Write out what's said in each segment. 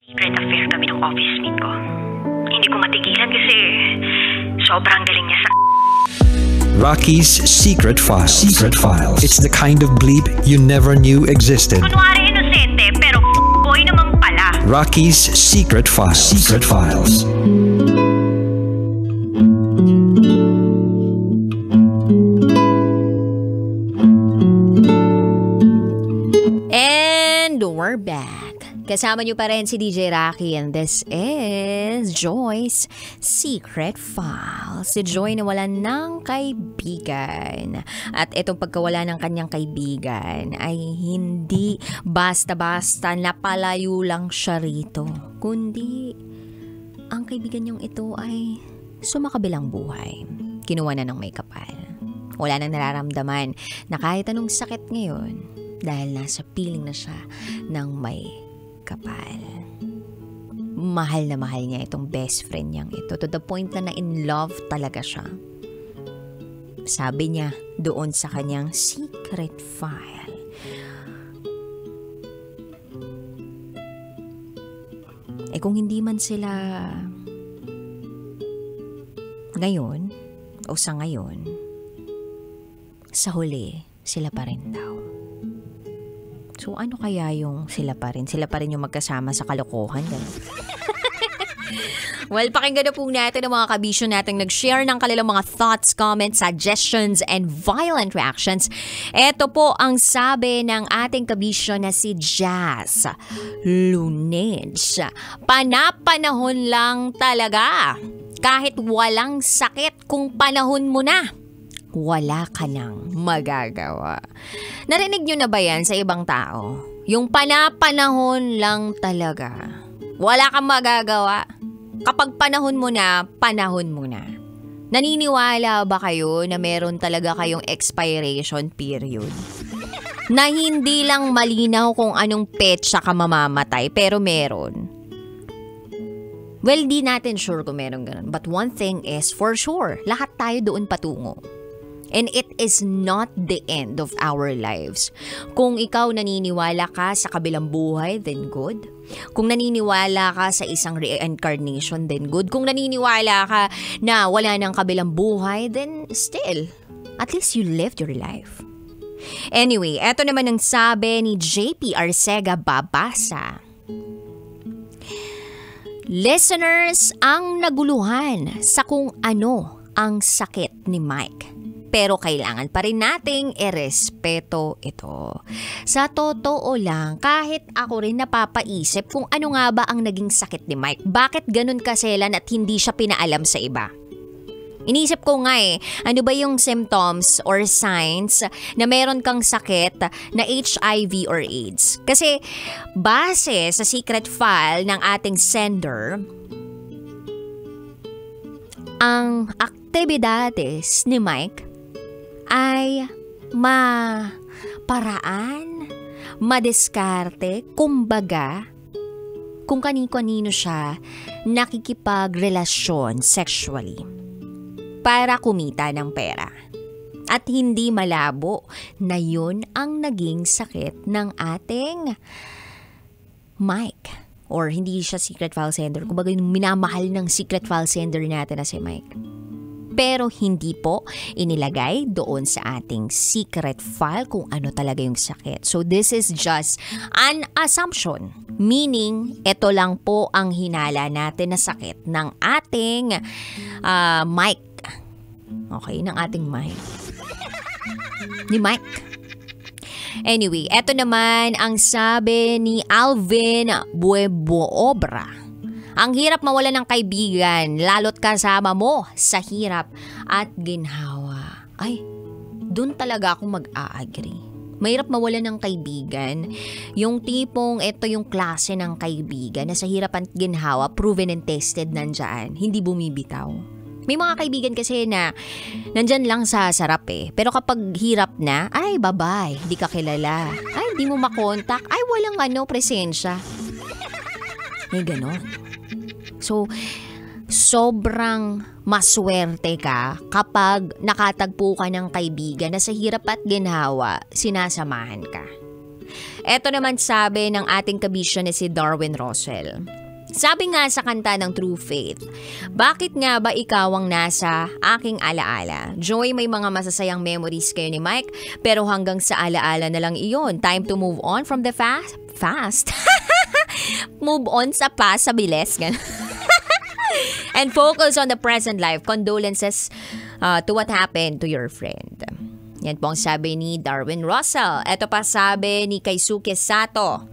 Secret affair kami ng office mate ko. Hindi ko matigilan kasi sobrang galing niya sa... Rocky's Secret Files. Secret Files. It's the kind of bleep you never knew existed. Kunwari inosente pero boy naman pala. Rocky's Secret Files. Secret Files. And we're back. Kasama niyo pa rin si DJ Rocky and this is Joy's Secret Files. Si Joy na wala ng kaibigan. At itong pagkawala ng kanyang kaibigan ay hindi basta-basta napalayo lang siya rito. Kundi ang kaibigan niyong ito ay sumakabilang buhay. Kinuha na ng may kapal. Wala nang nararamdaman na kahit anong sakit ngayon dahil nasa piling na siya ng may kapal. Mahal na mahal niya itong best friend niyang ito to the point na in love talaga siya. Sabi niya doon sa kanyang secret file. Kung hindi man sila ngayon o sa ngayon, sa huli sila pa rin daw. So, ano kaya yung sila pa rin? Sila pa rin yung magkasama sa kalokohan. Well, pakinggan na po natin ang mga kabisyo natin nag-share ng kanilang mga thoughts, comments, suggestions, and violent reactions. Ito po ang sabi ng ating kabisyo na si Jazz Lunage. Panapanahon lang talaga. Kahit walang sakit kung panahon mo na, wala ka nang magagawa. Narinig nyo na ba yan sa ibang tao? Yung panapanahon lang talaga. Wala kang magagawa. Kapag panahon mo na, panahon mo na. Naniniwala ba kayo na meron talaga kayong expiration period? Na hindi lang malinaw kung anong petsa ka mamamatay, pero meron. Well, di natin sure kung meron ganun. But one thing is for sure, lahat tayo doon patungo. And it is not the end of our lives. Kung ikaw naniniwala ka sa kabilang buhay, then good. Kung naniniwala ka sa isang reincarnation, then good. Kung naniniwala ka na wala nang kabilang buhay, then still, at least you lived your life. Anyway, eto naman ang sabi ni JP Arcega Babasa. Listeners ang naguluhan sa kung ano ang sakit ni Mike. Pero kailangan pa rin nating irespeto ito. Sa totoo lang, kahit ako rin napapaisip kung ano nga ba ang naging sakit ni Mike. Bakit ganun kaselan at hindi siya pinaalam sa iba? Inisip ko nga ano ba yung symptoms or signs na meron kang sakit na HIV or AIDS? Kasi base sa secret file ng ating sender, ang aktibidades ni Mike ay paraan, madiskarte, kumbaga, kung kanino siya nakikipagrelasyon sexually para kumita ng pera. At hindi malabo na yun ang naging sakit ng ating Mike. Or hindi siya secret file sender, kumbaga yung minamahal ng secret file sender natin na si Mike. Pero hindi po inilagay doon sa ating secret file kung ano talaga yung sakit. So this is just an assumption. Meaning, ito lang po ang hinala natin na sakit ng ating Mike. Okay, ng ating Mike. Ni Mike. Anyway, eto naman ang sabi ni Alvin Bueboobra. Ang hirap mawala ng kaibigan, lalo't kasama mo sa hirap at ginhawa. Ay, dun talaga ako mag-a-agree. Mahirap mawala ng kaibigan. Yung tipong ito yung klase ng kaibigan na sa hirap at ginhawa, proven and tested nandyan, hindi bumibitaw. May mga kaibigan kasi na nandyan lang sa sarap pero kapag hirap na, ay bye-bye, di ka kilala. Ay, di mo makontak. Ay, walang presensya. May ganon. So, sobrang maswerte ka kapag nakatagpo ka ng kaibigan na sa hirap at ginhawa, sinasamahan ka. Eto naman sabi ng ating kabisyo na si Darwin Russell. Sabi nga sa kanta ng True Faith, bakit nga ba ikaw ang nasa aking alaala? Joy, may mga masasayang memories kayo ni Mike, pero hanggang sa alaala na lang iyon. Time to move on from the fast. Move on sa past, sa bilis. And focus on the present life. Condolences to what happened to your friend. Yan po ang sabi ni Darwin Russell. Ito pa sabi ni Kaisuke Sato.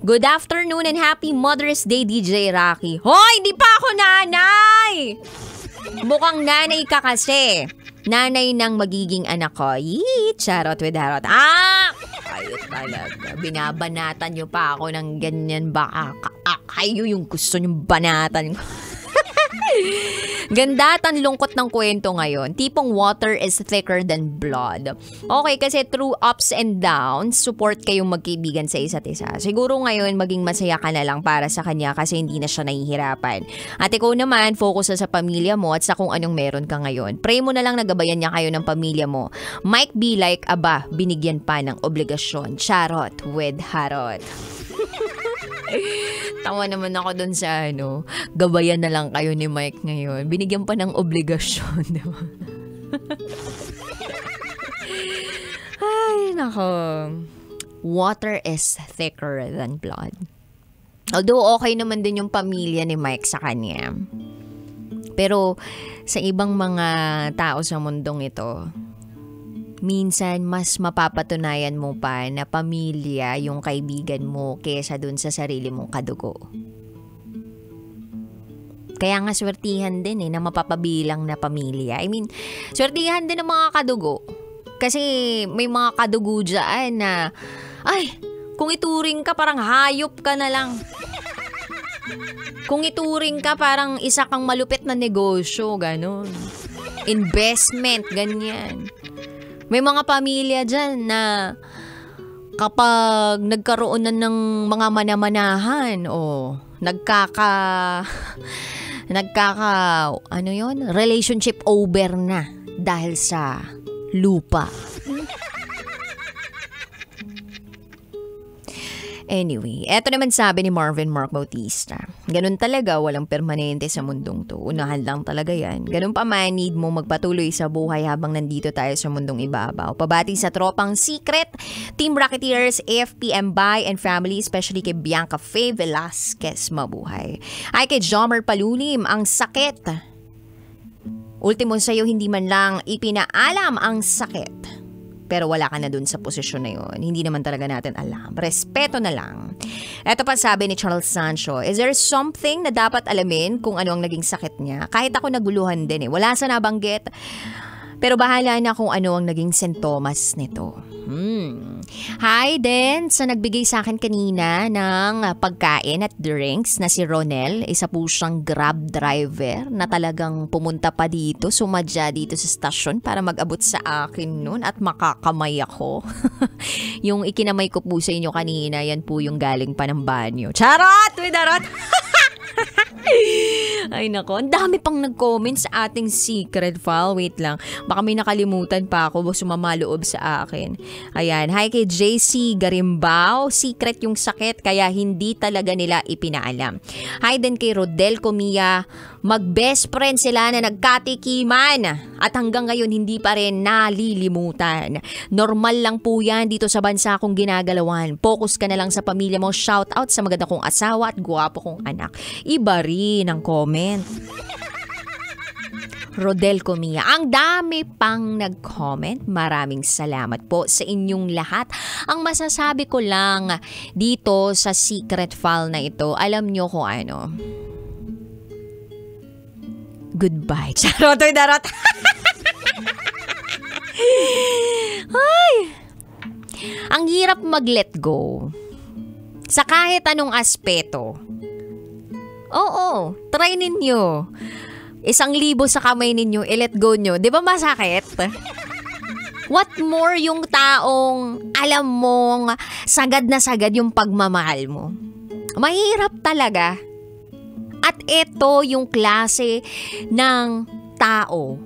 Good afternoon and happy Mother's Day, DJ Rocky. Hoy, di pa ako nanay! Mukhang nanay ka kasi. Nanay ng magiging anak ko. Yee, charot with harot. Kayo talaga. Binabanatan nyo pa ako ng ganyan. Baka kayo yung gusto nyo banatan ko. Ganda at ang lungkot ng kwento ngayon. Tipong water is thicker than blood. Okay, kasi through ups and downs, support kayong magkaibigan sa isa't isa. Siguro ngayon, maging masaya ka na lang para sa kanya kasi hindi na siya nahihirapan. At ikaw naman, focus na sa pamilya mo at sa kung anong meron ka ngayon. Pray mo na lang nagabayan niya kayo ng pamilya mo. Might be like, aba, binigyan pa ng obligasyon. Charot with harot. Tawa naman ako dun sa gabayan na lang kayo ni Mike ngayon. Binigyan pa ng obligasyon. Diba? Ay, nako. Water is thicker than blood. Although okay naman din yung pamilya ni Mike sa kanya. Pero sa ibang mga tao sa mundong ito, minsan mas mapapatunayan mo pa na pamilya yung kaibigan mo kesa dun sa sarili mong kadugo. Kaya nga swertihan din na mapapabilang na pamilya. I mean, swertihan din ng mga kadugo. Kasi may mga kadugo dyan na, kung ituring ka parang hayop ka na lang. Kung ituring ka parang isa kang malupit na negosyo, ganun. Investment, ganyan. May mga pamilya dyan na kapag nagkaroon na ng mga manamanahan o relationship over na dahil sa lupa. Anyway, eto naman sabi ni Marvin Mark Bautista. Ganun talaga, walang permanente sa mundong to. Unahan lang talaga yan. Ganun pa man, need mo magpatuloy sa buhay habang nandito tayo sa mundong ibabaw. Pabati sa tropang Secret, Team Rocketeers, AFPM Bay and family, especially kay Bianca Faye Velasquez, mabuhay. Ay kay Jomer Palulim, ang sakit. Ultimo sa'yo, hindi man lang ipinaalam ang sakit. Pero wala ka na dun sa posisyon na yun. Hindi naman talaga natin alam. Respeto na lang. Ito pa sabi ni Charles Sancho, is there something na dapat alamin kung ano ang naging sakit niya? Kahit ako naguluhan din Wala sa nabanggit. Pero bahala na kung ano ang naging sintomas nito. Hi din sa nagbigay sa akin kanina ng pagkain at drinks na si Ronel. Isa po siyang Grab driver na talagang pumunta pa dito, sumadya dito sa stasyon para mag-abot sa akin nun at makakamay ako. Yung ikinamay ko po sa inyo kanina, yan po yung galing pa ng banyo. Charot! Widarot! Ay nako, ang dami pang nag-comment sa ating secret file. Wait lang, baka may nakalimutan pa ako, sumamaloob sa akin. Ayan, hi kay JC Garimbao. Secret yung sakit kaya hindi talaga nila ipinaalam. Hi din kay Rodel Comia. Mag-best friend sila na nagkatikiman at hanggang ngayon hindi pa rin nalilimutan. Normal lang po yan dito sa bansa kong ginagalawan. Focus ka na lang sa pamilya mo. Shout out sa maganda kong asawa at gwapo kong anak. Iba rin ang comment. Rodel Comia. Ang dami pang nag-comment. Maraming salamat po sa inyong lahat. Ang masasabi ko lang dito sa secret file na ito, alam nyo kung ano. Goodbye. Charot, darot. Ay. Ang hirap mag-let go. Sa kahit anong aspeto. Oo, try ninyo. 1,000 sa kamay ninyo, i-let go nyo. Di ba masakit? What more yung taong alam mong sagad na sagad yung pagmamahal mo? Mahirap talaga. At ito yung klase ng tao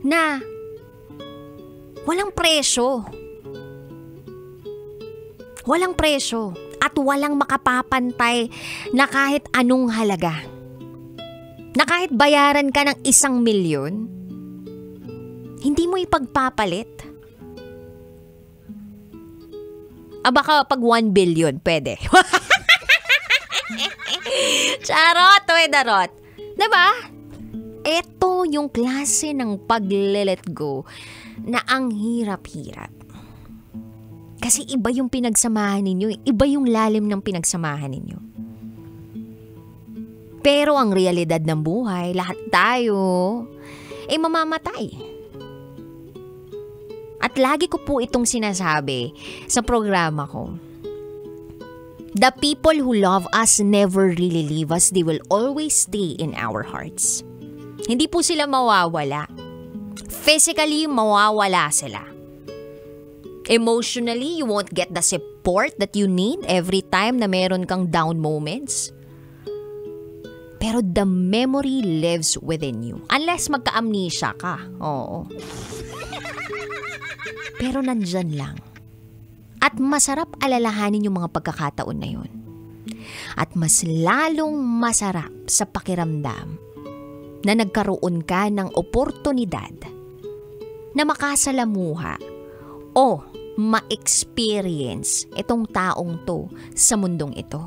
na walang presyo. Walang presyo at walang makapapantay na kahit anong halaga. Na kahit bayaran ka ng 1,000,000, hindi mo ipagpapalit. Baka pag 1 billion, pwede. Charot, darot. Diba? Ito yung klase ng pag-let go na ang hirap-hirap. Kasi iba yung pinagsamahan ninyo. Iba yung lalim ng pinagsamahan ninyo. Pero ang realidad ng buhay, lahat tayo, mamamatay. At lagi ko po itong sinasabi sa programa ko. The people who love us never really leave us. They will always stay in our hearts. Hindi po sila mawawala. Physically, mawawala sila. Emotionally, you won't get the support that you need every time na meron kang down moments. Pero the memory lives within you. Unless magka-amnesia ka. Oo. Pero nandyan lang. At masarap alalahanin yung mga pagkakataon na yun. At mas lalong masarap sa pakiramdam na nagkaroon ka ng oportunidad na makasalamuha o ma-experience itong taong to sa mundong ito.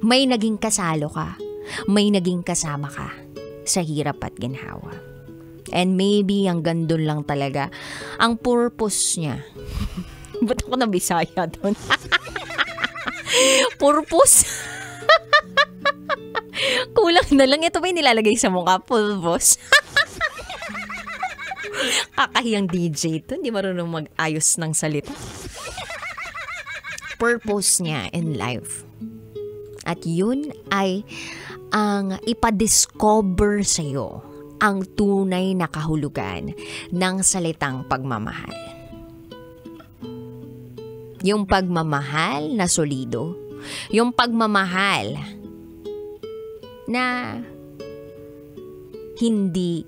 May naging kasalo ka, may naging kasama ka sa hirap at ginhawa. And maybe hanggang doon lang talaga ang purpose niya. Ba't ako nabisaya doon? Purpose? Kulang na lang. Ito ba yung nilalagay sa mukha? Purpose? Kakahiyang DJ to. Hindi marunong mag-ayos ng salita. Purpose niya in life. At yun ay ang ipadiscover sa'yo ang tunay na kahulugan ng salitang pagmamahal. Yung pagmamahal na solido. Yung pagmamahal na hindi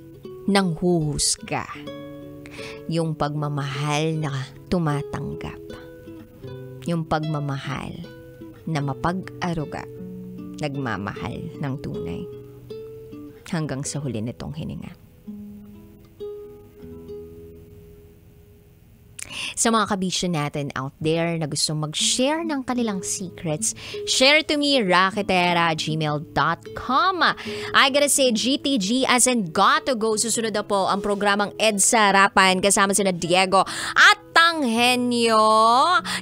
nanghuhusga. Yung pagmamahal na tumatanggap. Yung pagmamahal na mapag-aruga, nagmamahal ng tunay hanggang sa huli nitong hininga. Sa mga kabisyo natin out there na gusto mag-share ng kanilang secrets, share to me, raketera@gmail.com. I gotta say, GTG as in got to go. Susunod na po ang programang EDSA Rapan kasama sina Diego at Tanghenyo.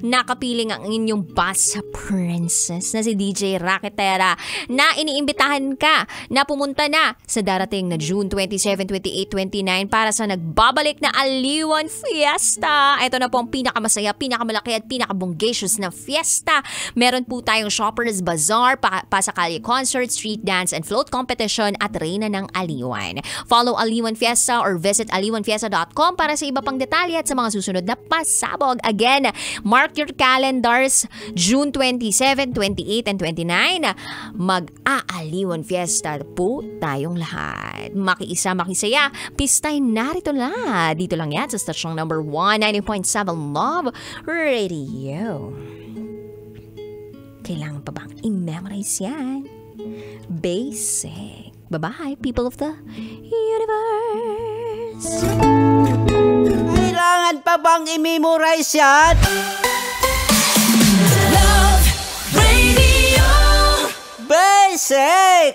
Nakapiling ang inyong bus princess na si DJ Raketera na iniimbitahan ka na pumunta na sa darating na June 27, 28, 29 para sa nagbabalik na Aliwan Fiesta. Ito na po ang pinakamasaya, pinakamalaki at pinakabonggacious na fiesta. Meron po tayong Shoppers Bazaar, Pasakali Concert, Street Dance and Float Competition at Reyna ng Aliwan. Follow Aliwan Fiesta or visit aliwanfiesta.com para sa iba pang detalye at sa mga susunod na pasabog. Again, mark your calendars, June 27, 28 and 29. Mag-aaliwan Fiesta po tayong lahat. Makiisa, makisaya, pistay narito na. Dito lang yan sa stasyong number 1, 90.7 Love Radio. Kailangan pa bang i-memorize yan? Basic. Bye-bye, people of the universe. Kailangan pa bang i-memorize yan? Love Radio Basic!